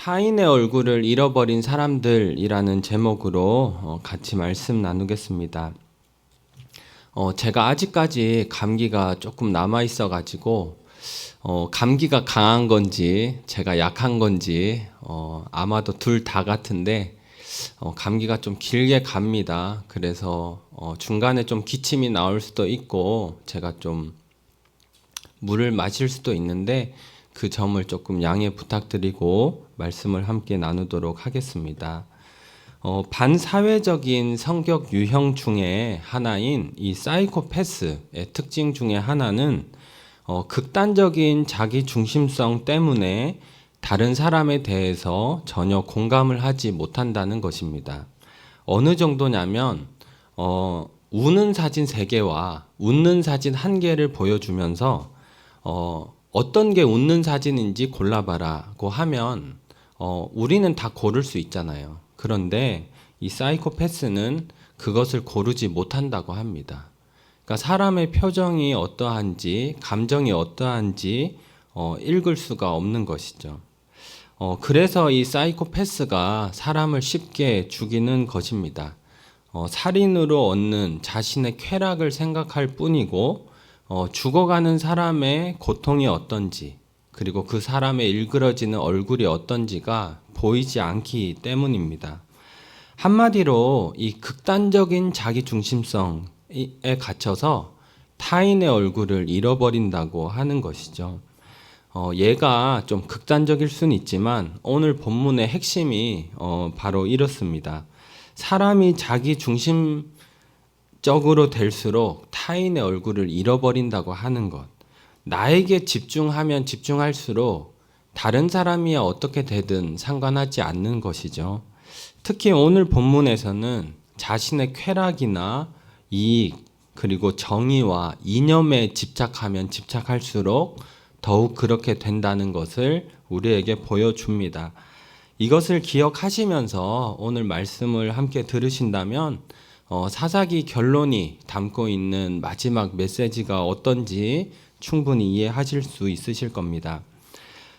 타인의 얼굴을 잃어버린 사람들이라는 제목으로 같이 말씀 나누겠습니다. 제가 아직까지 감기가 조금 남아 있어가지고 감기가 강한 건지 제가 약한 건지 아마도 둘 다 같은데 감기가 좀 길게 갑니다. 그래서 중간에 좀 기침이 나올 수도 있고 제가 좀 물을 마실 수도 있는데 그 점을 조금 양해 부탁드리고 말씀을 함께 나누도록 하겠습니다. 반사회적인 성격 유형 중에 하나인 이 사이코패스의 특징 중에 하나는 극단적인 자기 중심성 때문에 다른 사람에 대해서 전혀 공감을 하지 못한다는 것입니다. 어느 정도냐면 우는 사진 3개와 웃는 사진 1개를 보여주면서 어떤 게 웃는 사진인지 골라봐라고 하면 우리는 다 고를 수 있잖아요. 그런데 이 사이코패스는 그것을 고르지 못한다고 합니다. 그러니까 사람의 표정이 어떠한지 감정이 어떠한지 읽을 수가 없는 것이죠. 그래서 이 사이코패스가 사람을 쉽게 죽이는 것입니다. 살인으로 얻는 자신의 쾌락을 생각할 뿐이고 죽어가는 사람의 고통이 어떤지 그리고 그 사람의 일그러지는 얼굴이 어떤지가 보이지 않기 때문입니다. 한마디로 이 극단적인 자기 중심성에 갇혀서 타인의 얼굴을 잃어버린다고 하는 것이죠. 얘가 좀 극단적일 수는 있지만 오늘 본문의 핵심이 바로 이렇습니다. 사람이 자기 중심적으로 될수록 타인의 얼굴을 잃어버린다고 하는 것. 나에게 집중하면 집중할수록 다른 사람이 어떻게 되든 상관하지 않는 것이죠. 특히 오늘 본문에서는 자신의 쾌락이나 이익 그리고 정의와 이념에 집착하면 집착할수록 더욱 그렇게 된다는 것을 우리에게 보여줍니다. 이것을 기억하시면서 오늘 말씀을 함께 들으신다면 사사기 결론이 담고 있는 마지막 메시지가 어떤지 충분히 이해하실 수 있으실 겁니다.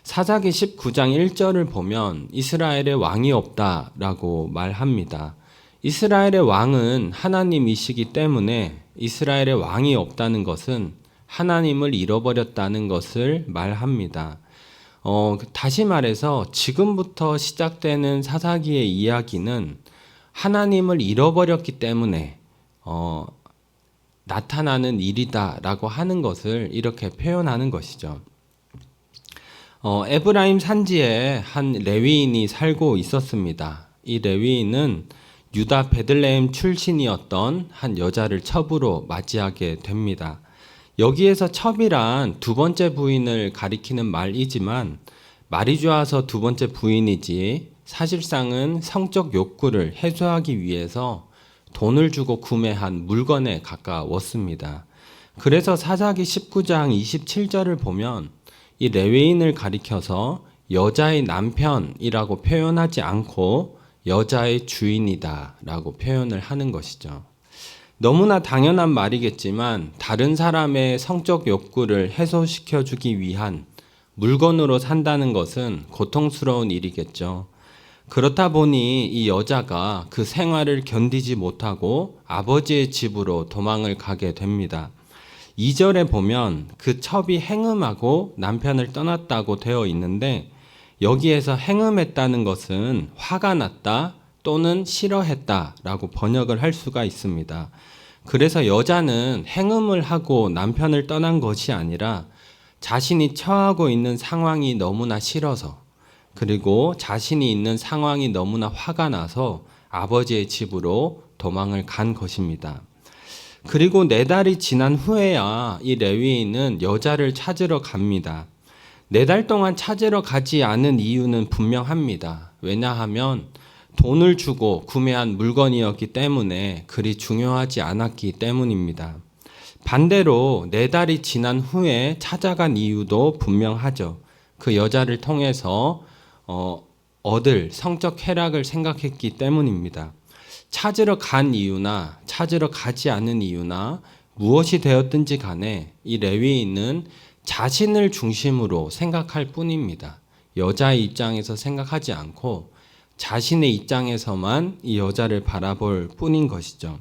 사사기 19장 1절을 보면 이스라엘의 왕이 없다라고 말합니다. 이스라엘의 왕은 하나님이시기 때문에 이스라엘의 왕이 없다는 것은 하나님을 잃어버렸다는 것을 말합니다. 다시 말해서 지금부터 시작되는 사사기의 이야기는 하나님을 잃어버렸기 때문에 나타나는 일이다라고 하는 것을 이렇게 표현하는 것이죠. 에브라임 산지에 한 레위인이 살고 있었습니다. 이 레위인은 유다 베들레헴 출신이었던 한 여자를 첩으로 맞이하게 됩니다. 여기에서 첩이란 두 번째 부인을 가리키는 말이지만 말이 좋아서 두 번째 부인이지 사실상은 성적 욕구를 해소하기 위해서 돈을 주고 구매한 물건에 가까웠습니다. 그래서 사사기 19장 27절을 보면 이 레위인을 가리켜서 여자의 남편이라고 표현하지 않고 여자의 주인이다 라고 표현을 하는 것이죠. 너무나 당연한 말이겠지만 다른 사람의 성적 욕구를 해소시켜주기 위한 물건으로 산다는 것은 고통스러운 일이겠죠. 그렇다 보니 이 여자가 그 생활을 견디지 못하고 아버지의 집으로 도망을 가게 됩니다. 2절에 보면 그 첩이 행음하고 남편을 떠났다고 되어 있는데 여기에서 행음했다는 것은 화가 났다 또는 싫어했다라고 번역을 할 수가 있습니다. 그래서 여자는 행음을 하고 남편을 떠난 것이 아니라 자신이 처하고 있는 상황이 너무나 싫어서 그리고 자신이 있는 상황이 너무나 화가 나서 아버지의 집으로 도망을 간 것입니다. 그리고 4달이 지난 후에야 이 레위인은 여자를 찾으러 갑니다. 4달 동안 찾으러 가지 않은 이유는 분명합니다. 왜냐하면 돈을 주고 구매한 물건이었기 때문에 그리 중요하지 않았기 때문입니다. 반대로 4달이 지난 후에 찾아간 이유도 분명하죠. 그 여자를 통해서 얻을 성적 쾌락을 생각했기 때문입니다. 찾으러 간 이유나 찾으러 가지 않은 이유나 무엇이 되었든지 간에 이 레위인은 자신을 중심으로 생각할 뿐입니다. 여자의 입장에서 생각하지 않고 자신의 입장에서만 이 여자를 바라볼 뿐인 것이죠.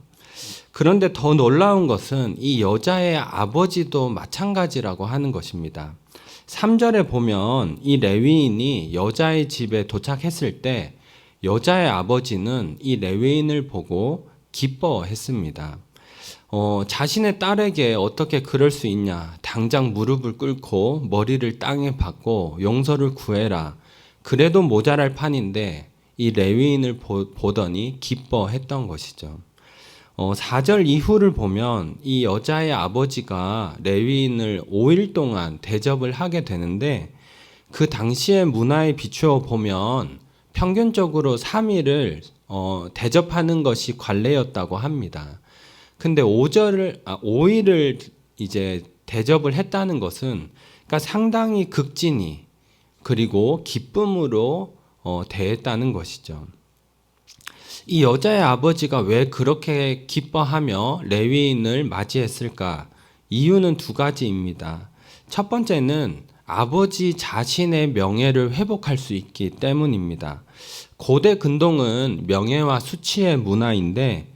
그런데 더 놀라운 것은 이 여자의 아버지도 마찬가지라고 하는 것입니다. 3절에 보면 이 레위인이 여자의 집에 도착했을 때 여자의 아버지는 이 레위인을 보고 기뻐했습니다. 자신의 딸에게 어떻게 그럴 수 있냐. 당장 무릎을 꿇고 머리를 땅에 박고 용서를 구해라. 그래도 모자랄 판인데 이 레위인을 보더니 기뻐했던 것이죠. 4절 이후를 보면 이 여자의 아버지가 레위인을 5일 동안 대접을 하게 되는데 그 당시의 문화에 비추어 보면 평균적으로 3일을 대접하는 것이 관례였다고 합니다. 근데 5일을 이제 대접을 했다는 것은 그러니까 상당히 극진히 그리고 기쁨으로 대했다는 것이죠. 이 여자의 아버지가 왜 그렇게 기뻐하며 레위인을 맞이했을까? 이유는 두 가지입니다. 첫 번째는 아버지 자신의 명예를 회복할 수 있기 때문입니다. 고대 근동은 명예와 수치의 문화인데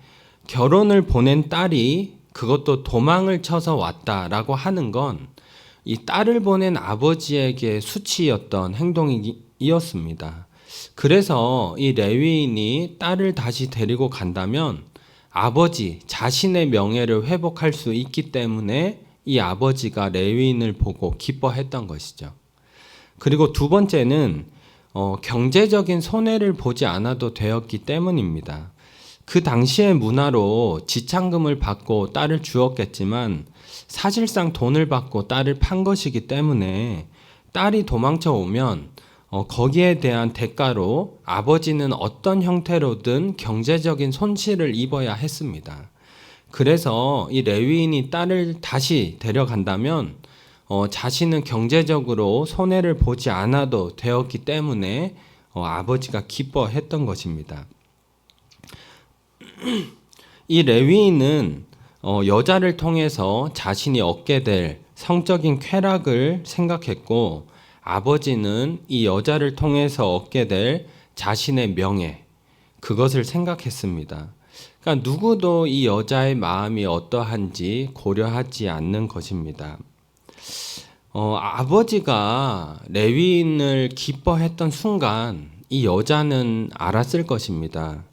결혼을 보낸 딸이 그것도 도망을 쳐서 왔다라고 하는 건 이 딸을 보낸 아버지에게 수치였던 행동이었습니다. 그래서 이 레위인이 딸을 다시 데리고 간다면 아버지 자신의 명예를 회복할 수 있기 때문에 이 아버지가 레위인을 보고 기뻐했던 것이죠. 그리고 두 번째는 경제적인 손해를 보지 않아도 되었기 때문입니다. 그 당시의 문화로 지참금을 받고 딸을 주었겠지만 사실상 돈을 받고 딸을 판 것이기 때문에 딸이 도망쳐 오면 거기에 대한 대가로 아버지는 어떤 형태로든 경제적인 손실을 입어야 했습니다. 그래서 이 레위인이 딸을 다시 데려간다면 자신은 경제적으로 손해를 보지 않아도 되었기 때문에 아버지가 기뻐했던 것입니다. 이 레위인은 여자를 통해서 자신이 얻게 될 성적인 쾌락을 생각했고 아버지는 이 여자를 통해서 얻게 될 자신의 명예, 그것을 생각했습니다. 그러니까 누구도 이 여자의 마음이 어떠한지 고려하지 않는 것입니다. 아버지가 레위인을 기뻐했던 순간 이 여자는 알았을 것입니다.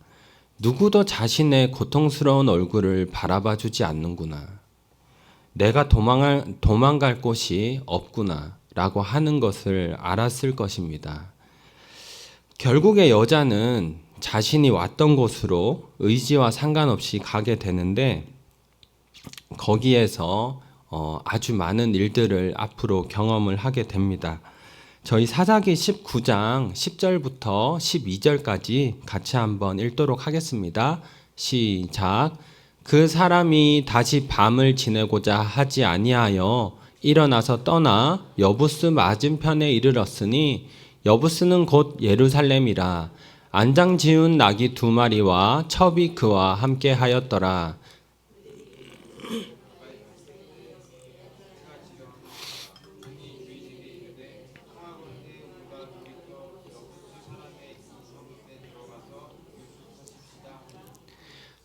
누구도 자신의 고통스러운 얼굴을 바라봐 주지 않는구나. 내가 도망갈 곳이 없구나. 라고 하는 것을 알았을 것입니다. 결국에 여자는 자신이 왔던 곳으로 의지와 상관없이 가게 되는데 거기에서 아주 많은 일들을 앞으로 경험을 하게 됩니다. 저희 사사기 19장 10절부터 12절까지 같이 한번 읽도록 하겠습니다. 시작. 그 사람이 다시 밤을 지내고자 하지 아니하여 일어나서 떠나 여부스 맞은편에 이르렀으니 여부스는 곧 예루살렘이라. 안장 지운 나귀 2마리와 첩이 그와 함께 하였더라.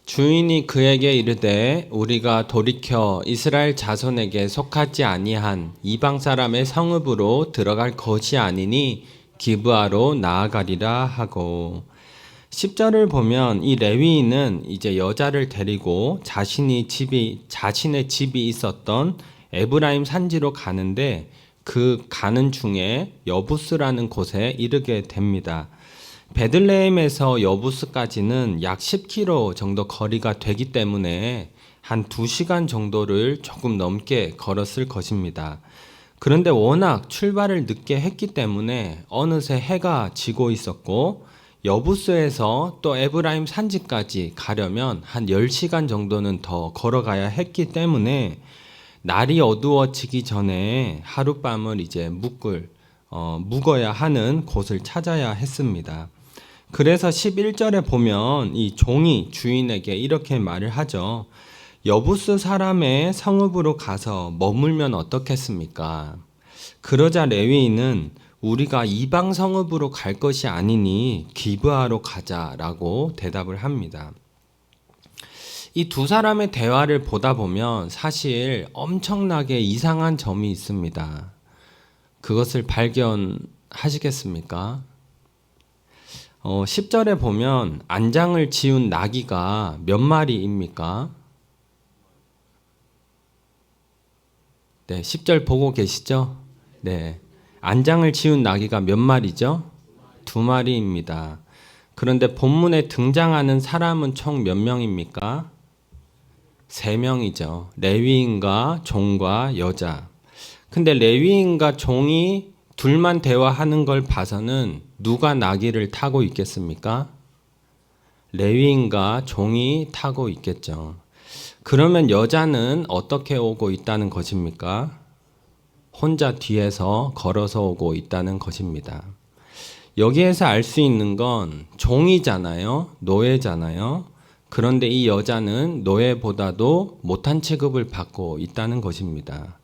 주인이 그에게 이르되 우리가 돌이켜 이스라엘 자손에게 속하지 아니한 이방 사람의 성읍으로 들어갈 것이 아니니 기브아로 나아가리라 하고. 10절을 보면 이 레위인은 이제 여자를 데리고 자신의 집이 있었던 에브라임 산지로 가는데 그 가는 중에 여부스라는 곳에 이르게 됩니다. 베들레헴에서 여부스까지는 약 10km 정도 거리가 되기 때문에 한 2시간 정도를 조금 넘게 걸었을 것입니다. 그런데 워낙 출발을 늦게 했기 때문에 어느새 해가 지고 있었고 여부스에서 또 에브라임 산지까지 가려면 한 10시간 정도는 더 걸어가야 했기 때문에 날이 어두워지기 전에 하룻밤을 이제 묵어야 하는 곳을 찾아야 했습니다. 그래서 11절에 보면 이 종이 주인에게 이렇게 말을 하죠. 여부스 사람의 성읍으로 가서 머물면 어떻겠습니까? 그러자 레위인은 우리가 이방 성읍으로 갈 것이 아니니 기브아로 가자라고 대답을 합니다. 이 두 사람의 대화를 보다 보면 사실 엄청나게 이상한 점이 있습니다. 그것을 발견하시겠습니까? 10절에 보면 안장을 지운 나귀가 몇 마리입니까? 네, 10절 보고 계시죠? 네. 안장을 지운 나귀가 몇 마리죠? 2마리입니다. 그런데 본문에 등장하는 사람은 총 몇 명입니까? 3명이죠. 레위인과 종과 여자. 근데 레위인과 종이 둘만 대화하는 걸 봐서는 누가 나귀를 타고 있겠습니까? 레위인과 종이 타고 있겠죠. 그러면 여자는 어떻게 오고 있다는 것입니까? 혼자 뒤에서 걸어서 오고 있다는 것입니다. 여기에서 알 수 있는 건 종이잖아요. 노예잖아요. 그런데 이 여자는 노예보다도 못한 취급을 받고 있다는 것입니다.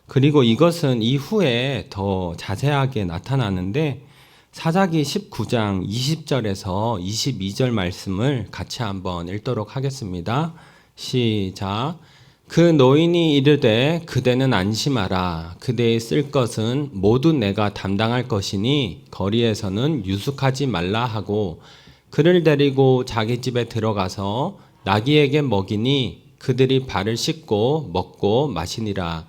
그리고 이것은 이후에 더 자세하게 나타나는데 사사기 19장 20절에서 22절 말씀을 같이 한번 읽도록 하겠습니다. 시작. 그 노인이 이르되 그대는 안심하라. 그대의 쓸 것은 모두 내가 담당할 것이니 거리에서는 유숙하지 말라 하고 그를 데리고 자기 집에 들어가서 나귀에게 먹이니 그들이 발을 씻고 먹고 마시니라.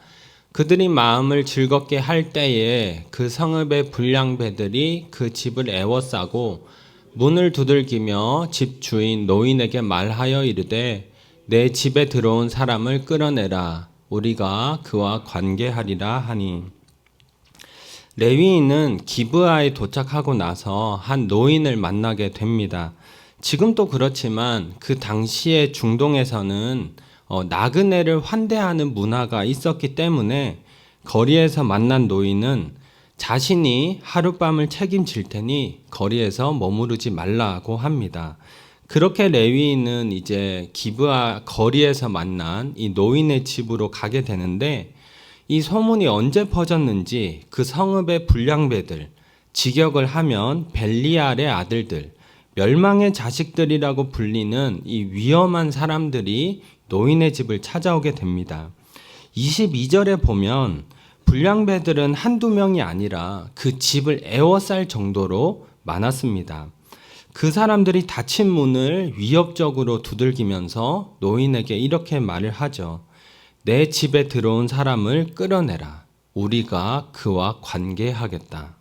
그들이 마음을 즐겁게 할 때에 그 성읍의 불량배들이 그 집을 애워싸고 문을 두들기며 집 주인 노인에게 말하여 이르되 내 집에 들어온 사람을 끌어내라. 우리가 그와 관계하리라 하니. 레위인은 기브아에 도착하고 나서 한 노인을 만나게 됩니다. 지금도 그렇지만 그 당시의 중동에서는 나그네를 환대하는 문화가 있었기 때문에 거리에서 만난 노인은 자신이 하룻밤을 책임질 테니 거리에서 머무르지 말라고 합니다. 그렇게 레위인은 이제 기브아 거리에서 만난 이 노인의 집으로 가게 되는데 이 소문이 언제 퍼졌는지 그 성읍의 불량배들, 직역을 하면 벨리알의 아들들, 멸망의 자식들이라고 불리는 이 위험한 사람들이 노인의 집을 찾아오게 됩니다. 22절에 보면 불량배들은 한두 명이 아니라 그 집을 에워쌀 정도로 많았습니다. 그 사람들이 닫힌 문을 위협적으로 두들기면서 노인에게 이렇게 말을 하죠. 내 집에 들어온 사람을 끌어내라. 우리가 그와 관계하겠다.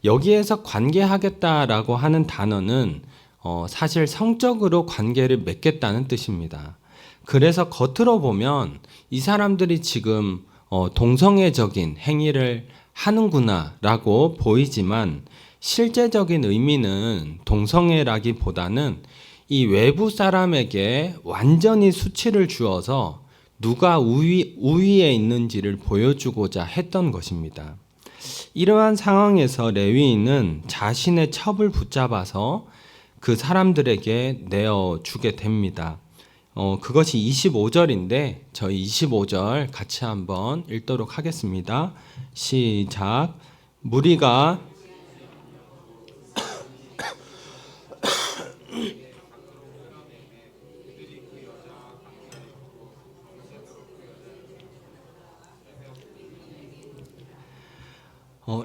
여기에서 관계하겠다라고 하는 단어는 사실 성적으로 관계를 맺겠다는 뜻입니다. 그래서 겉으로 보면 이 사람들이 지금 동성애적인 행위를 하는구나라고 보이지만 실제적인 의미는 동성애라기보다는 이 외부 사람에게 완전히 수치를 주어서 누가 우위에 있는지를 보여주고자 했던 것입니다. 이러한 상황에서 레위인은 자신의 첩을 붙잡아서 그 사람들에게 내어주게 됩니다. 그것이 25절인데 저희 25절 같이 한번 읽도록 하겠습니다. 시작. 무리가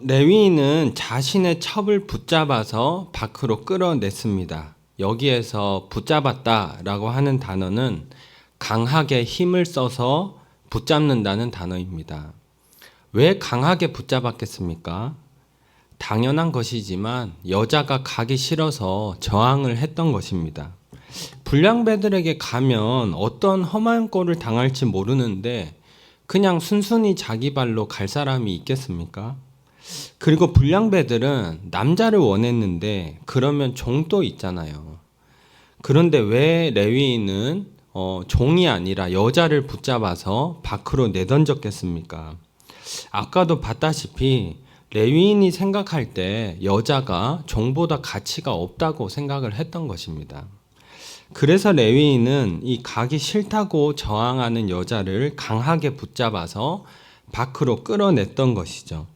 레위인은 자신의 첩을 붙잡아서 밖으로 끌어냈습니다. 여기에서 붙잡았다라고 하는 단어는 강하게 힘을 써서 붙잡는다는 단어입니다. 왜 강하게 붙잡았겠습니까? 당연한 것이지만 여자가 가기 싫어서 저항을 했던 것입니다. 불량배들에게 가면 어떤 험한 꼴을 당할지 모르는데 그냥 순순히 자기 발로 갈 사람이 있겠습니까? 그리고 불량배들은 남자를 원했는데 그러면 종도 있잖아요. 그런데 왜 레위인은 종이 아니라 여자를 붙잡아서 밖으로 내던졌겠습니까? 아까도 봤다시피 레위인이 생각할 때 여자가 종보다 가치가 없다고 생각을 했던 것입니다. 그래서 레위인은 이 가기 싫다고 저항하는 여자를 강하게 붙잡아서 밖으로 끌어냈던 것이죠.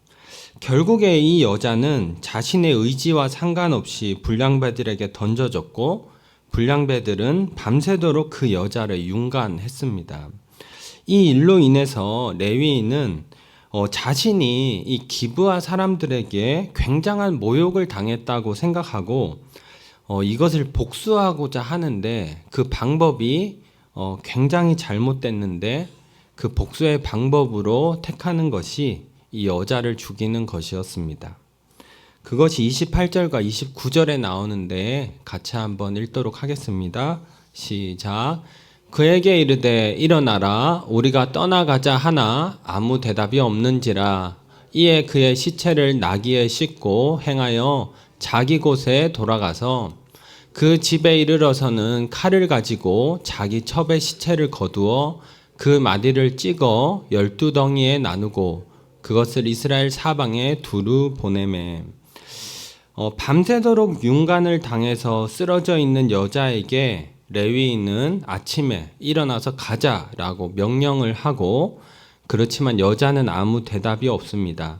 결국에 이 여자는 자신의 의지와 상관없이 불량배들에게 던져졌고 불량배들은 밤새도록 그 여자를 윤관했습니다. 이 일로 인해서 레위인은 자신이 이 기브아 사람들에게 굉장한 모욕을 당했다고 생각하고 이것을 복수하고자 하는데 그 방법이 굉장히 잘못됐는데 그 복수의 방법으로 택하는 것이 이 여자를 죽이는 것이었습니다. 그것이 28절과 29절에 나오는데 같이 한번 읽도록 하겠습니다. 시작. 그에게 이르되 일어나라 우리가 떠나가자 하나 아무 대답이 없는지라. 이에 그의 시체를 나귀에 싣고 행하여 자기 곳에 돌아가서 그 집에 이르러서는 칼을 가지고 자기 첩의 시체를 거두어 그 마디를 찍어 12덩이에 나누고 그것을 이스라엘 사방에 두루 보내매. 밤새도록 윤간을 당해서 쓰러져 있는 여자에게 레위인은 아침에 일어나서 가자라고 명령을 하고 그렇지만 여자는 아무 대답이 없습니다.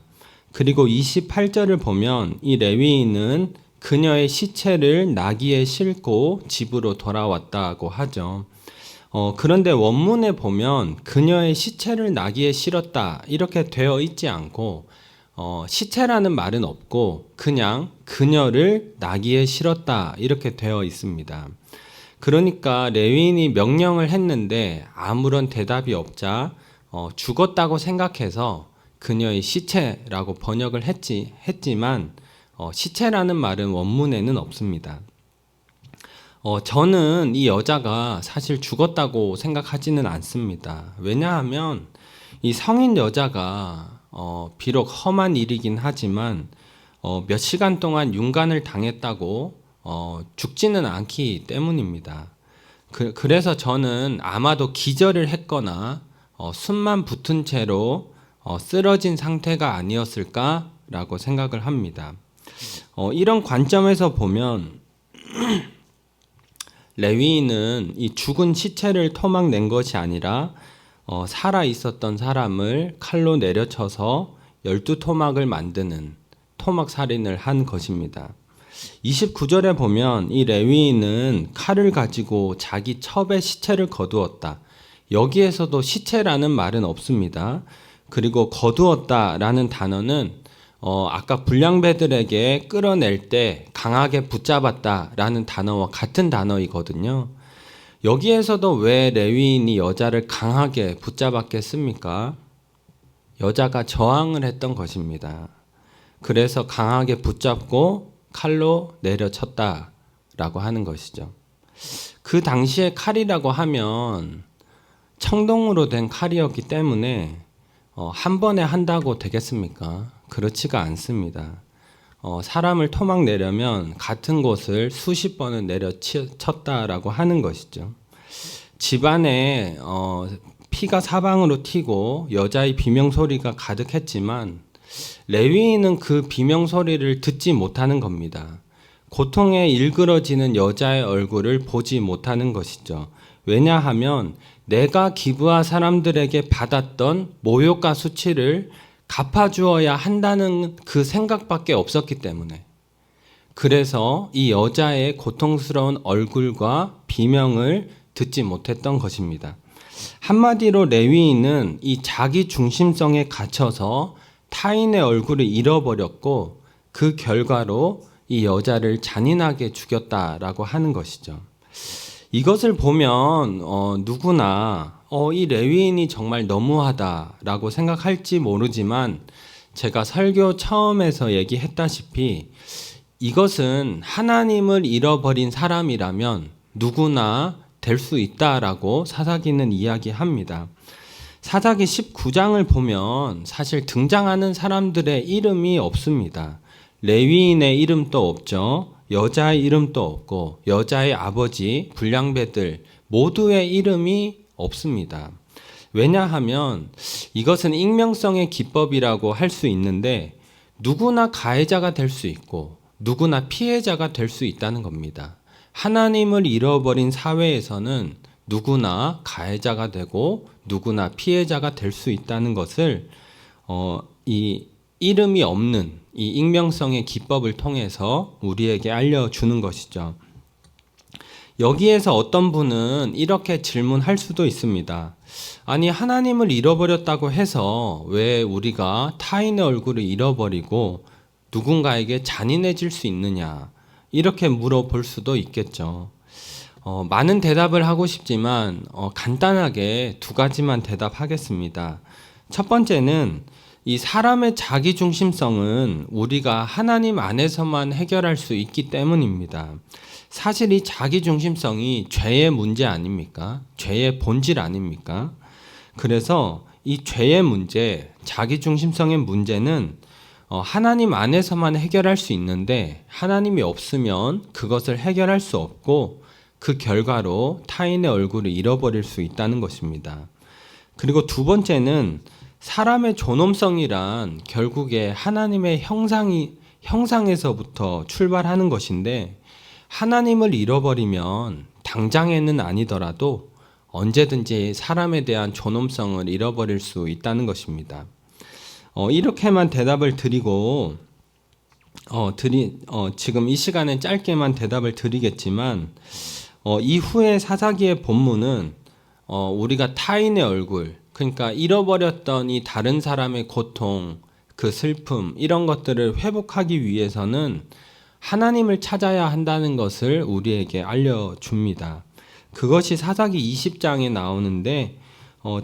그리고 28절을 보면 이 레위인은 그녀의 시체를 나귀에 싣고 집으로 돌아왔다고 하죠. 그런데 원문에 보면 그녀의 시체를 나귀에 실었다 이렇게 되어 있지 않고 시체라는 말은 없고 그냥 그녀를 나귀에 실었다 이렇게 되어 있습니다. 그러니까 레위인이 명령을 했는데 아무런 대답이 없자 죽었다고 생각해서 그녀의 시체라고 번역을 했지만 시체라는 말은 원문에는 없습니다. 저는 이 여자가 사실 죽었다고 생각하지는 않습니다. 왜냐하면 이 성인 여자가 비록 험한 일이긴 하지만 몇 시간 동안 윤간을 당했다고 죽지는 않기 때문입니다. 그래서 저는 아마도 기절을 했거나 숨만 붙은 채로 쓰러진 상태가 아니었을까라고 생각을 합니다. 이런 관점에서 보면 레위인은 이 죽은 시체를 토막낸 것이 아니라 살아 있었던 사람을 칼로 내려쳐서 12토막을 만드는 토막 살인을 한 것입니다. 29절에 보면 이 레위인은 칼을 가지고 자기 첩의 시체를 거두었다. 여기에서도 시체라는 말은 없습니다. 그리고 거두었다라는 단어는 아까 불량배들에게 끌어낼 때 강하게 붙잡았다라는 단어와 같은 단어이거든요. 여기에서도 왜 레위인이 여자를 강하게 붙잡았겠습니까? 여자가 저항을 했던 것입니다. 그래서 강하게 붙잡고 칼로 내려쳤다라고 하는 것이죠. 그 당시에 칼이라고 하면 청동으로 된 칼이었기 때문에 한 번에 한다고 되겠습니까? 그렇지가 않습니다. 사람을 토막 내려면 같은 곳을 수십 번은 내려쳤다라고 하는 것이죠. 집안에 피가 사방으로 튀고 여자의 비명소리가 가득했지만 레위인은 그 비명소리를 듣지 못하는 겁니다. 고통에 일그러지는 여자의 얼굴을 보지 못하는 것이죠. 왜냐하면 내가 기브아 사람들에게 받았던 모욕과 수치를 갚아주어야 한다는 그 생각밖에 없었기 때문에 그래서 이 여자의 고통스러운 얼굴과 비명을 듣지 못했던 것입니다. 한마디로 레위인은 이 자기 중심성에 갇혀서 타인의 얼굴을 잃어버렸고 그 결과로 이 여자를 잔인하게 죽였다라고 하는 것이죠. 이것을 보면 누구나 이 레위인이 정말 너무하다라고 생각할지 모르지만 제가 설교 처음에서 얘기했다시피 이것은 하나님을 잃어버린 사람이라면 누구나 될 수 있다라고 사사기는 이야기합니다. 사사기 19장을 보면 사실 등장하는 사람들의 이름이 없습니다. 레위인의 이름도 없죠. 여자의 이름도 없고 여자의 아버지, 불량배들 모두의 이름이 없습니다. 왜냐하면 이것은 익명성의 기법이라고 할 수 있는데 누구나 가해자가 될 수 있고 누구나 피해자가 될 수 있다는 겁니다. 하나님을 잃어버린 사회에서는 누구나 가해자가 되고 누구나 피해자가 될 수 있다는 것을 이 이름이 없는 이 익명성의 기법을 통해서 우리에게 알려주는 것이죠. 여기에서 어떤 분은 이렇게 질문할 수도 있습니다. 아니, 하나님을 잃어버렸다고 해서 왜 우리가 타인의 얼굴을 잃어버리고 누군가에게 잔인해질 수 있느냐? 이렇게 물어볼 수도 있겠죠. 많은 대답을 하고 싶지만 간단하게 두 가지만 대답하겠습니다. 첫 번째는 이 사람의 자기중심성은 우리가 하나님 안에서만 해결할 수 있기 때문입니다. 사실 이 자기중심성이 죄의 문제 아닙니까? 죄의 본질 아닙니까? 그래서 이 죄의 문제, 자기중심성의 문제는 하나님 안에서만 해결할 수 있는데 하나님이 없으면 그것을 해결할 수 없고 그 결과로 타인의 얼굴을 잃어버릴 수 있다는 것입니다. 그리고 두 번째는 사람의 존엄성이란 결국에 하나님의 형상에서부터 출발하는 것인데 하나님을 잃어버리면 당장에는 아니더라도 언제든지 사람에 대한 존엄성을 잃어버릴 수 있다는 것입니다. 이렇게만 대답을 드리고 지금 이 시간에 짧게만 대답을 드리겠지만 이후에 사사기의 본문은 우리가 타인의 얼굴, 그러니까 잃어버렸던 이 다른 사람의 고통, 그 슬픔, 이런 것들을 회복하기 위해서는 하나님을 찾아야 한다는 것을 우리에게 알려줍니다. 그것이 사사기 20장에 나오는데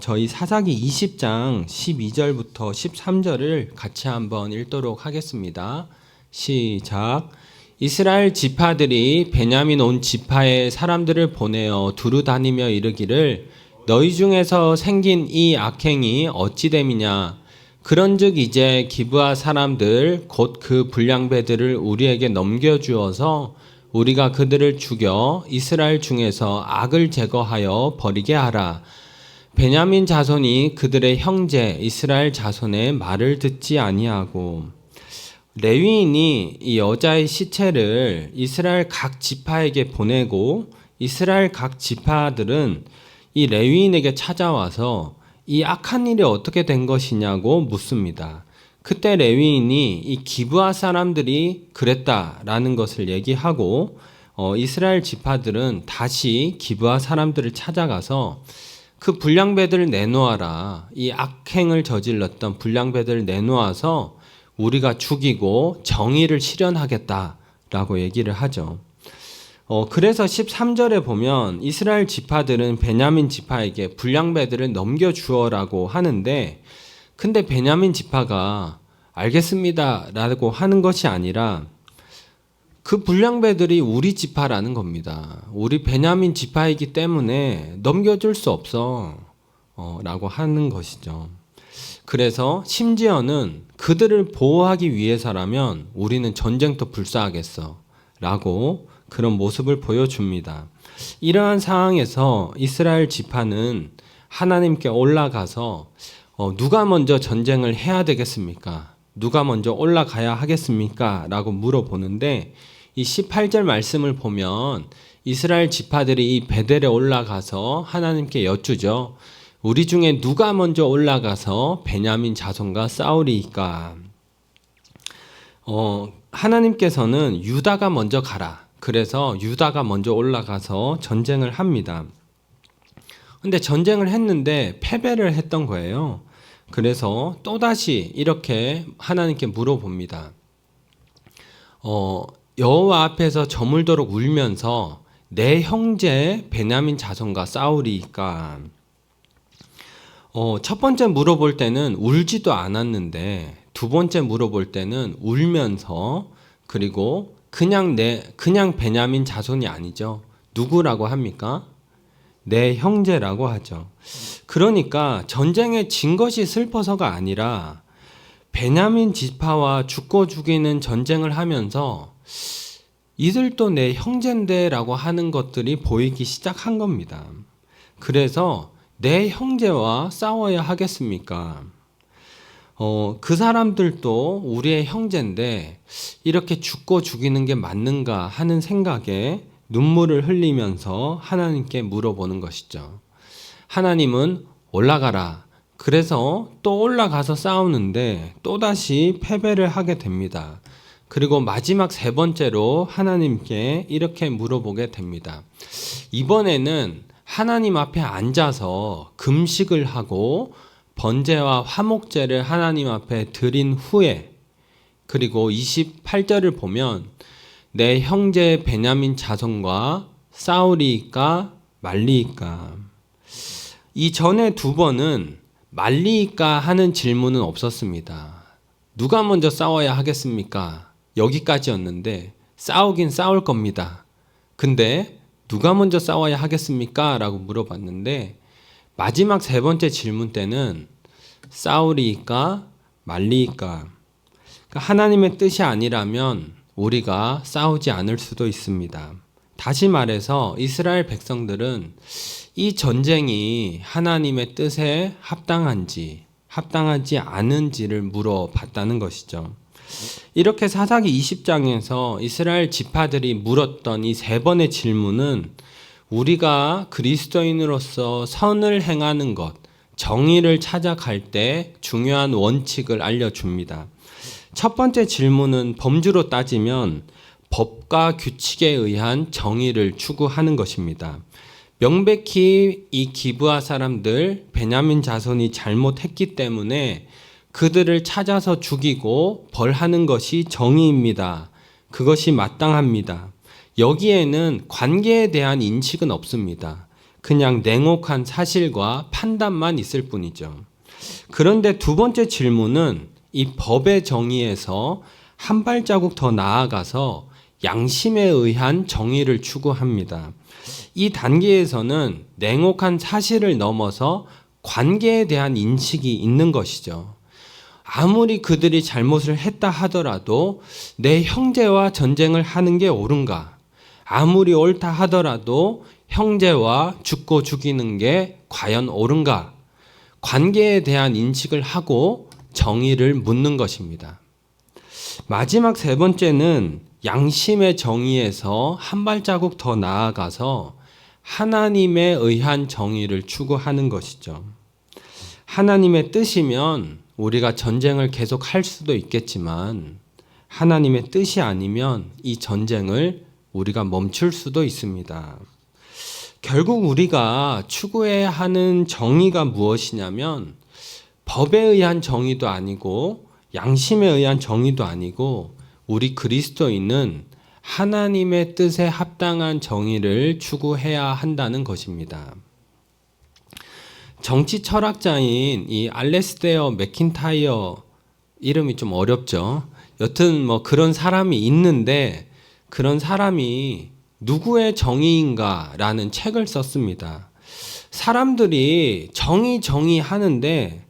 저희 사사기 20장 12절부터 13절을 같이 한번 읽도록 하겠습니다. 시작. 이스라엘 지파들이 베냐민 온 지파의 사람들을 보내어 두루 다니며 이르기를 너희 중에서 생긴 이 악행이 어찌 됨이냐. 그런즉 이제 기브아 사람들 곧 그 불량배들을 우리에게 넘겨주어서 우리가 그들을 죽여 이스라엘 중에서 악을 제거하여 버리게 하라. 베냐민 자손이 그들의 형제 이스라엘 자손의 말을 듣지 아니하고. 레위인이 이 여자의 시체를 이스라엘 각 지파에게 보내고 이스라엘 각 지파들은 이 레위인에게 찾아와서 이 악한 일이 어떻게 된 것이냐고 묻습니다. 그때 레위인이 이 기브아 사람들이 그랬다라는 것을 얘기하고 이스라엘 지파들은 다시 기브아 사람들을 찾아가서 그 불량배들을 내놓아라. 이 악행을 저질렀던 불량배들을 내놓아서 우리가 죽이고 정의를 실현하겠다라고 얘기를 하죠. 그래서 13절에 보면 이스라엘 지파들은 베냐민 지파에게 불량배들을 넘겨주어라고 하는데 근데 베냐민 지파가 알겠습니다 라고 하는 것이 아니라 그 불량배들이 우리 지파라는 겁니다. 우리 베냐민 지파이기 때문에 넘겨줄 수 없어 라고 하는 것이죠. 그래서 심지어는 그들을 보호하기 위해서라면 우리는 전쟁도 불사하겠어 라고 그런 모습을 보여줍니다. 이러한 상황에서 이스라엘 지파는 하나님께 올라가서 누가 먼저 전쟁을 해야 되겠습니까? 누가 먼저 올라가야 하겠습니까? 라고 물어보는데 이 18절 말씀을 보면 이스라엘 지파들이 이 베델에 올라가서 하나님께 여쭈죠. 우리 중에 누가 먼저 올라가서 베냐민 자손과 싸우리이까? 하나님께서는 유다가 먼저 가라. 그래서 유다가 먼저 올라가서 전쟁을 합니다. 근데 전쟁을 했는데 패배를 했던 거예요. 그래서 또다시 이렇게 하나님께 물어봅니다. 여호와 앞에서 저물도록 울면서 내 형제 베냐민 자손과 싸우리이까? 첫 번째 물어볼 때는 울지도 않았는데 두 번째 물어볼 때는 울면서 그리고 그냥 베냐민 자손이 아니죠. 누구라고 합니까? 내 형제라고 하죠. 그러니까 전쟁에 진 것이 슬퍼서가 아니라 베냐민 지파와 죽고 죽이는 전쟁을 하면서 이들도 내 형제인데 라고 하는 것들이 보이기 시작한 겁니다. 그래서 내 형제와 싸워야 하겠습니까? 그 사람들도 우리의 형제인데 이렇게 죽고 죽이는 게 맞는가 하는 생각에 눈물을 흘리면서 하나님께 물어보는 것이죠. 하나님은 올라가라. 그래서 또 올라가서 싸우는데 또다시 패배를 하게 됩니다. 그리고 마지막 세 번째로 하나님께 이렇게 물어보게 됩니다. 이번에는 하나님 앞에 앉아서 금식을 하고 번제와 화목제를 하나님 앞에 드린 후에, 그리고 28절을 보면 내 형제 베냐민 자손과 싸우리이까 말리이까. 이 전에 두 번은 말리이까 하는 질문은 없었습니다. 누가 먼저 싸워야 하겠습니까? 여기까지였는데 싸우긴 싸울 겁니다. 근데 누가 먼저 싸워야 하겠습니까? 라고 물어봤는데 마지막 세 번째 질문 때는 싸우리이까 말리이까. 하나님의 뜻이 아니라면 우리가 싸우지 않을 수도 있습니다. 다시 말해서 이스라엘 백성들은 이 전쟁이 하나님의 뜻에 합당한지 합당하지 않은지를 물어봤다는 것이죠. 이렇게 사사기 20장에서 이스라엘 지파들이 물었던 이 세 번의 질문은 우리가 그리스도인으로서 선을 행하는 것, 정의를 찾아갈 때 중요한 원칙을 알려줍니다. 첫 번째 질문은 범주로 따지면 법과 규칙에 의한 정의를 추구하는 것입니다. 명백히 이 기브아 사람들, 베냐민 자손이 잘못했기 때문에 그들을 찾아서 죽이고 벌하는 것이 정의입니다. 그것이 마땅합니다. 여기에는 관계에 대한 인식은 없습니다. 그냥 냉혹한 사실과 판단만 있을 뿐이죠. 그런데 두 번째 질문은 이 법의 정의에서 한 발자국 더 나아가서 양심에 의한 정의를 추구합니다. 이 단계에서는 냉혹한 사실을 넘어서 관계에 대한 인식이 있는 것이죠. 아무리 그들이 잘못을 했다 하더라도 내 형제와 전쟁을 하는 게 옳은가? 아무리 옳다 하더라도 형제와 죽고 죽이는 게 과연 옳은가? 관계에 대한 인식을 하고 정의를 묻는 것입니다. 마지막 세 번째는 양심의 정의에서 한 발자국 더 나아가서 하나님에 의한 정의를 추구하는 것이죠. 하나님의 뜻이면 우리가 전쟁을 계속 할 수도 있겠지만 하나님의 뜻이 아니면 이 전쟁을 우리가 멈출 수도 있습니다. 결국 우리가 추구해야 하는 정의가 무엇이냐면 법에 의한 정의도 아니고 양심에 의한 정의도 아니고 우리 그리스도인은 하나님의 뜻에 합당한 정의를 추구해야 한다는 것입니다. 정치 철학자인 이 알레스테어 맥킨타이어, 이름이 좀 어렵죠. 여튼 뭐 그런 사람이 있는데 그런 사람이 누구의 정의인가라는 책을 썼습니다. 사람들이 정의 하는데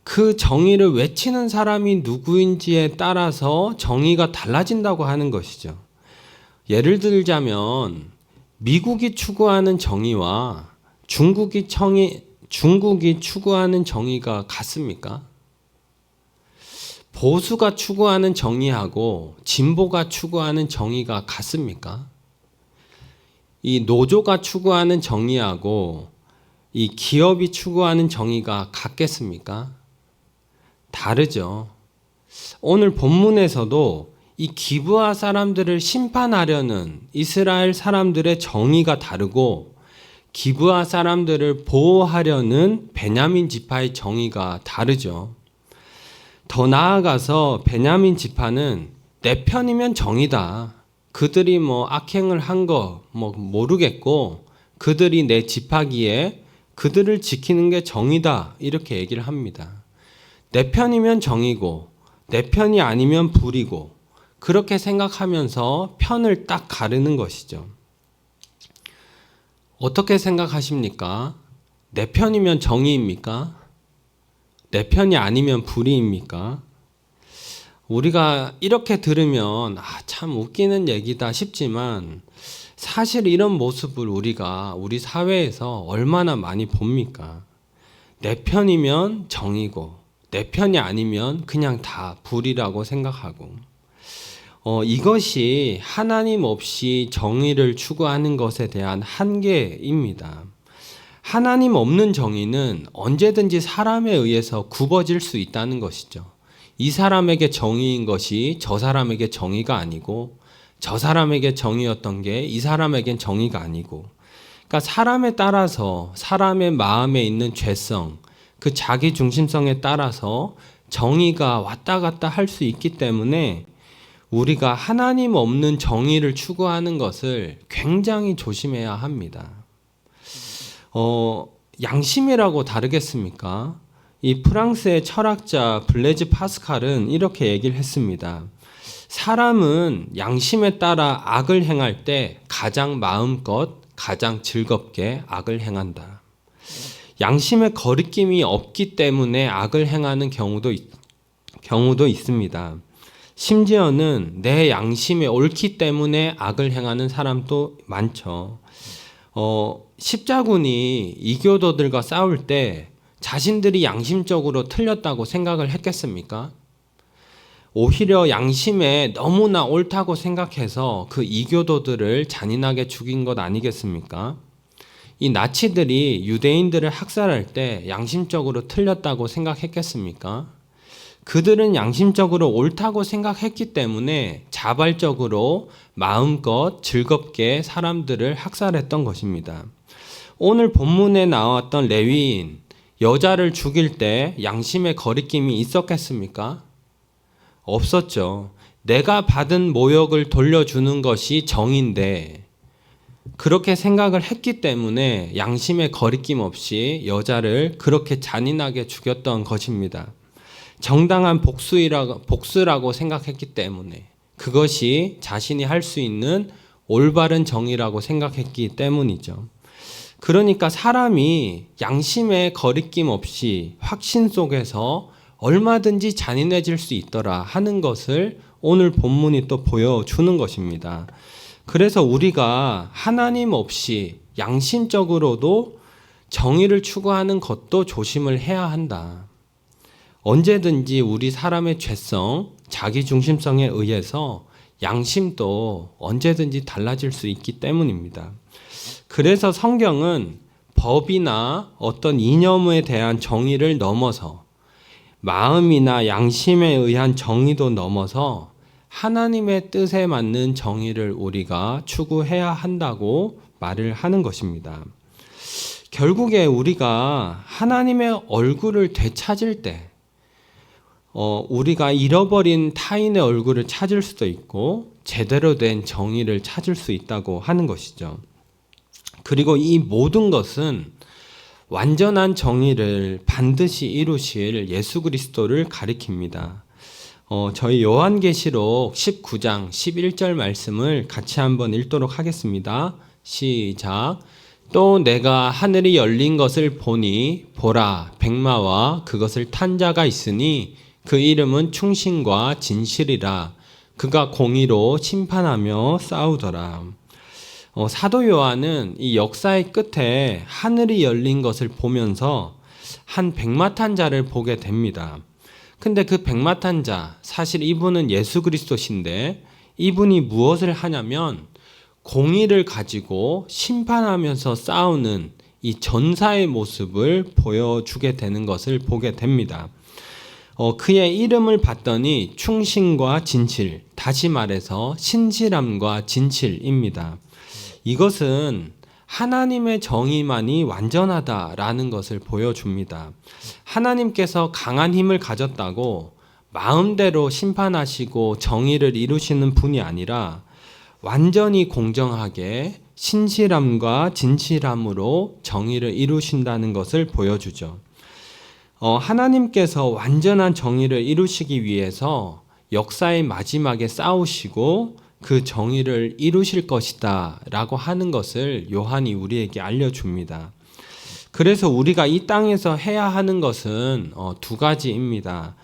그 정의를 외치는 사람이 누구인지에 따라서 정의가 달라진다고 하는 것이죠. 예를 들자면 미국이 추구하는 정의와 중국이 추구하는 정의가 같습니까? 보수가 추구하는 정의하고 진보가 추구하는 정의가 같습니까? 이 노조가 추구하는 정의하고 이 기업이 추구하는 정의가 같겠습니까? 다르죠. 오늘 본문에서도 이 기브아 사람들을 심판하려는 이스라엘 사람들의 정의가 다르고 기브아 사람들을 보호하려는 베냐민 지파의 정의가 다르죠. 더 나아가서 베냐민 지파는 내 편이면 정의다. 그들이 뭐 악행을 한 거 뭐 모르겠고 그들이 내 지파기에 그들을 지키는 게 정의다. 이렇게 얘기를 합니다. 내 편이면 정이고 내 편이 아니면 불이고 그렇게 생각하면서 편을 딱 가르는 것이죠. 어떻게 생각하십니까? 내 편이면 정의입니까? 내 편이 아니면 불의입니까? 우리가 이렇게 들으면 참 웃기는 얘기다 싶지만 사실 이런 모습을 우리가 우리 사회에서 얼마나 많이 봅니까? 내 편이면 정의고 내 편이 아니면 그냥 다 불이라고 생각하고 이것이 하나님 없이 정의를 추구하는 것에 대한 한계입니다. 하나님 없는 정의는 언제든지 사람에 의해서 굽어질 수 있다는 것이죠. 이 사람에게 정의인 것이 저 사람에게 정의가 아니고, 저 사람에게 정의였던 게 이 사람에겐 정의가 아니고, 그러니까 사람에 따라서 사람의 마음에 있는 죄성, 그 자기 중심성에 따라서 정의가 왔다 갔다 할 수 있기 때문에 우리가 하나님 없는 정의를 추구하는 것을 굉장히 조심해야 합니다. 양심이라고 다르겠습니까? 이 프랑스의 철학자 블레즈 파스칼은 이렇게 얘기를 했습니다. 사람은 양심에 따라 악을 행할 때 가장 마음껏, 가장 즐겁게 악을 행한다. 양심의 거리낌이 없기 때문에 악을 행하는 경우도 있습니다. 심지어는 내 양심에 옳기 때문에 악을 행하는 사람도 많죠. 십자군이 이교도들과 싸울 때 자신들이 양심적으로 틀렸다고 생각을 했겠습니까? 오히려 양심에 너무나 옳다고 생각해서 그 이교도들을 잔인하게 죽인 것 아니겠습니까? 이 나치들이 유대인들을 학살할 때 양심적으로 틀렸다고 생각했겠습니까? 그들은 양심적으로 옳다고 생각했기 때문에 자발적으로 마음껏 즐겁게 사람들을 학살했던 것입니다. 오늘 본문에 나왔던 레위인, 여자를 죽일 때 양심의 거리낌이 있었겠습니까? 없었죠. 내가 받은 모욕을 돌려주는 것이 정인데 그렇게 생각을 했기 때문에 양심의 거리낌 없이 여자를 그렇게 잔인하게 죽였던 것입니다. 정당한 복수라고 생각했기 때문에, 그것이 자신이 할 수 있는 올바른 정의라고 생각했기 때문이죠. 그러니까 사람이 양심의 거리낌 없이 확신 속에서 얼마든지 잔인해질 수 있더라 하는 것을 오늘 본문이 또 보여주는 것입니다. 그래서 우리가 하나님 없이 양심적으로도 정의를 추구하는 것도 조심을 해야 한다. 언제든지 우리 사람의 죄성, 자기중심성에 의해서 양심도 언제든지 달라질 수 있기 때문입니다. 그래서 성경은 법이나 어떤 이념에 대한 정의를 넘어서 마음이나 양심에 의한 정의도 넘어서 하나님의 뜻에 맞는 정의를 우리가 추구해야 한다고 말을 하는 것입니다. 결국에 우리가 하나님의 얼굴을 되찾을 때 우리가 잃어버린 타인의 얼굴을 찾을 수도 있고 제대로 된 정의를 찾을 수 있다고 하는 것이죠. 그리고 이 모든 것은 완전한 정의를 반드시 이루실 예수 그리스도를 가리킵니다. 저희 요한계시록 19장 11절 말씀을 같이 한번 읽도록 하겠습니다. 시작. 또 내가 하늘이 열린 것을 보니 보라 백마와 그것을 탄 자가 있으니 그 이름은 충신과 진실이라. 그가 공의로 심판하며 싸우더라. 사도 요한은 이 역사의 끝에 하늘이 열린 것을 보면서 한 백마 탄 자를 보게 됩니다. 근데 그 백마 탄 자, 사실 이분은 예수 그리스도신데 이분이 무엇을 하냐면 공의를 가지고 심판하면서 싸우는 이 전사의 모습을 보여주게 되는 것을 보게 됩니다. 그의 이름을 봤더니 충신과 진실, 다시 말해서 신실함과 진실입니다. 이것은 하나님의 정의만이 완전하다라는 것을 보여줍니다. 하나님께서 강한 힘을 가졌다고 마음대로 심판하시고 정의를 이루시는 분이 아니라 완전히 공정하게 신실함과 진실함으로 정의를 이루신다는 것을 보여주죠. 하나님께서 완전한 정의를 이루시기 위해서 역사의 마지막에 싸우시고 그 정의를 이루실 것이다 라고 하는 것을 요한이 우리에게 알려줍니다. 그래서 우리가 이 땅에서 해야 하는 것은 두 가지입니다.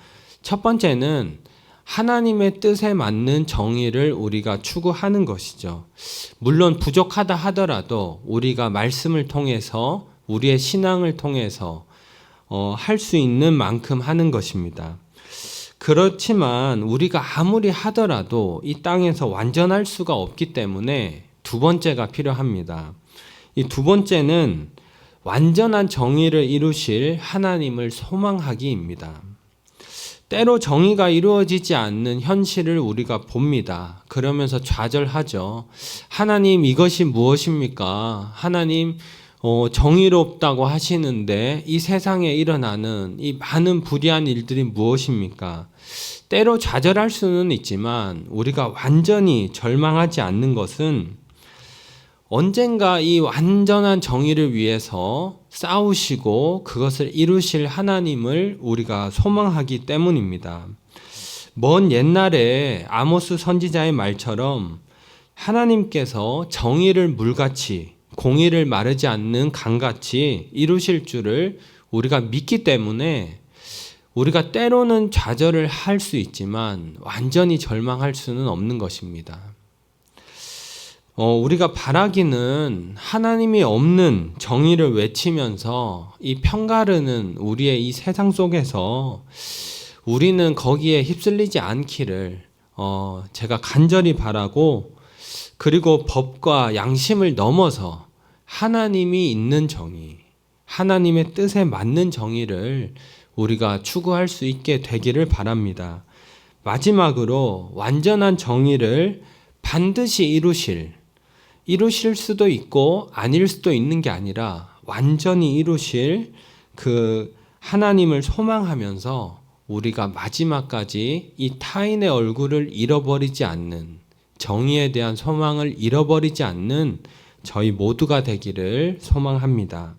첫 번째는 하나님의 뜻에 맞는 정의를 우리가 추구하는 것이죠. 물론 부족하다 하더라도 우리가 말씀을 통해서 우리의 신앙을 통해서 할 수 있는 만큼 하는 것입니다. 그렇지만 우리가 아무리 하더라도 이 땅에서 완전할 수가 없기 때문에 두 번째가 필요합니다. 이 두 번째는 완전한 정의를 이루실 하나님을 소망하기입니다. 때로 정의가 이루어지지 않는 현실을 우리가 봅니다. 그러면서 좌절하죠. 하나님, 이것이 무엇입니까? 하나님, 정의롭다고 하시는데 이 세상에 일어나는 이 많은 불의한 일들이 무엇입니까? 때로 좌절할 수는 있지만 우리가 완전히 절망하지 않는 것은 언젠가 이 완전한 정의를 위해서 싸우시고 그것을 이루실 하나님을 우리가 소망하기 때문입니다. 먼 옛날에 아모스 선지자의 말처럼 하나님께서 정의를 물같이, 공의를 마르지 않는 강같이 이루실 줄을 우리가 믿기 때문에 우리가 때로는 좌절을 할 수 있지만 완전히 절망할 수는 없는 것입니다. 우리가 바라기는 하나님이 없는 정의를 외치면서 이 편가르는 우리의 이 세상 속에서 우리는 거기에 휩쓸리지 않기를 제가 간절히 바라고, 그리고 법과 양심을 넘어서 하나님이 있는 정의, 하나님의 뜻에 맞는 정의를 우리가 추구할 수 있게 되기를 바랍니다. 마지막으로 완전한 정의를 반드시 이루실 수도 있고 아닐 수도 있는 게 아니라 완전히 이루실 그 하나님을 소망하면서 우리가 마지막까지 이 타인의 얼굴을 잃어버리지 않는, 정의에 대한 소망을 잃어버리지 않는 저희 모두가 되기를 소망합니다.